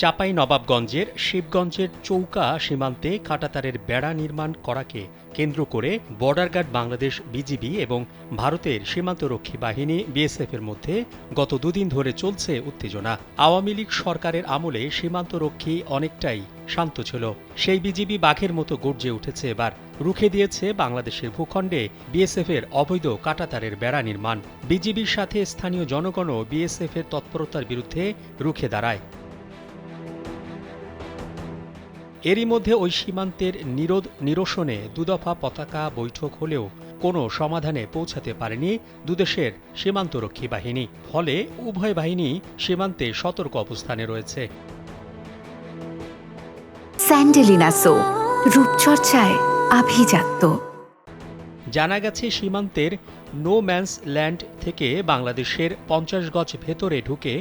চাঁপাইনবাবগঞ্জের শিবগঞ্জের চৌকা সীমান্তে কাঁটাতারের বেড়া নির্মাণ করাকে কেন্দ্র করে বর্ডার গার্ড বাংলাদেশ বিজিবি এবং ভারতের সীমান্তরক্ষী বাহিনী বিএসএফের মধ্যে গত দুদিন ধরে চলছে উত্তেজনা। আওয়ামী লীগ সরকারের আমলে সীমান্তরক্ষী অনেকটাই শান্ত ছিল, সেই বিজিবি বাঘের মতো গর্জে উঠেছে এবার, রুখে দিয়েছে বাংলাদেশের ভূখণ্ডে বিএসএফের অবৈধ কাঁটাতারের বেড়া নির্মাণ। বিজিবির সাথে স্থানীয় জনগণও বিএসএফের তৎপরতার বিরুদ্ধে রুখে দাঁড়ায়। এরই মধ্যে ওই সীমান্তের নিরসনে দুদফা পতাকা বৈঠক হলেও কোনো সমাধানে পৌঁছাতে পারেনি দুদেশের সীমান্তরক্ষী বাহিনী। ফলে উভয় বাহিনী সীমান্তে সতর্ক অবস্থানে রয়েছে। স্যান্ডেলিনা সো, রূপচর্চায় আভিজাত্য। জানা গেছে সীমান্তের নো ম্যানস ল্যান্ড থেকে বাংলাদেশের ৫০ গজ ভেতরে ঢুকে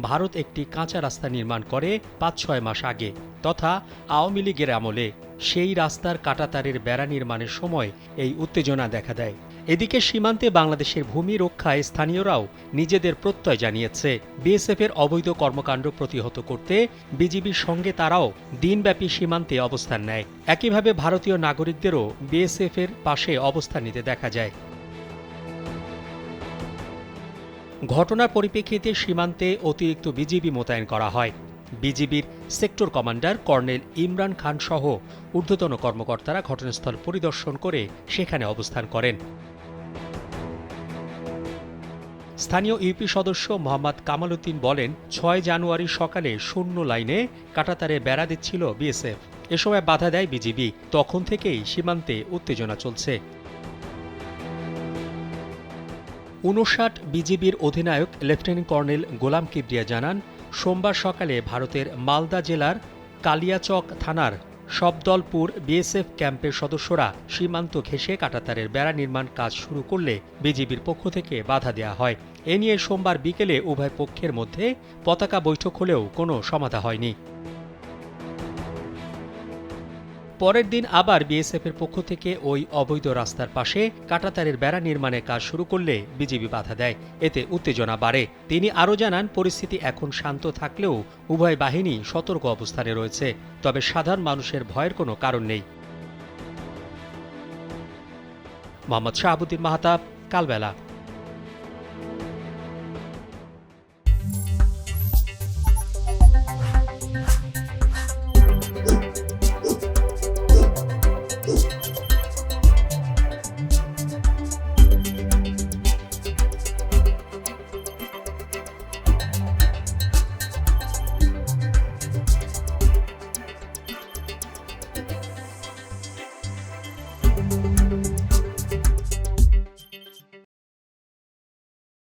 ভারত একটি কাঁচা রাস্তা নির্মাণ করে ৫-৬ মাস আগে, তথা আওয়ামী লীগের আমলে। সেই রাস্তার কাঁটাতারের বেড়া নির্মাণের সময় এই উত্তেজনা দেখা দেয়। এদিকে সীমান্তে বাংলাদেশের ভূমি রক্ষায় স্থানীয়রাও নিজেদের প্রত্যয় জানিয়েছে। বিএসএফের অবৈধ কর্মকাণ্ড প্রতিহত করতে বিজিবির সঙ্গে তারাও দিনব্যাপী সীমান্তে অবস্থান নেয়। একইভাবে ভারতীয় নাগরিকদেরও বিএসএফের পাশে অবস্থান নিতে দেখা যায়। ঘটনার পরিপ্রেক্ষিতে সীমান্তে অতিরিক্ত বিজিবি মোতায়েন করা হয়। বিজিবির sector commander colonel Imran Khan সহ ঊর্ধ্বতন কর্মকর্তারা ঘটনাস্থল পরিদর্শন করে সেখানে অবস্থান করেন। স্থানীয় ইউপি সদস্য মোহাম্মদ কামাল উদ্দিন বলেন, ৬ জানুয়ারি সকালে শূন্য লাইনে কাঁটাতারে বেড়া দিচ্ছিল বিএসএফ। এ সময় বাধা দেয় বিজিবি। তখন থেকেই সীমান্তে উত্তেজনা চলছে। ৫৯ বিজিবির অধিনায়ক লেফটেন্যান্ট কর্নেল গোলাম কিবরিয়া জানান, সোমবার সকালে ভারতের মালদা জেলার কালিয়াচক থানার সবদলপুর বিএসএফ ক্যাম্পের সদস্যরা সীমান্ত ঘেঁষে কাঁটাতারের বেড়া নির্মাণ কাজ শুরু করলে বিজিবির পক্ষ থেকে বাধা দেওয়া হয়। এ নিয়ে সোমবার বিকেলে উভয় পক্ষের মধ্যে পতাকা বৈঠক হলেও কোনো সমাধা হয়নি। পরের দিন আবার বিএসএফের পক্ষ থেকে ওই অবৈধ রাস্তার পাশে কাঁটাতারের বেড়া নির্মাণের কাজ শুরু করলে বিজিবি বাধা দেয়। এতে উত্তেজনা বাড়ে। তিনি আরও জানান, পরিস্থিতি এখন শান্ত থাকলেও উভয় বাহিনী সতর্ক অবস্থানে রয়েছে, তবে সাধারণ মানুষের ভয়ের কোনো কারণ নেই। মোহাম্মদ শাহাবুদ্দিন মাহতাব, কালবেলা।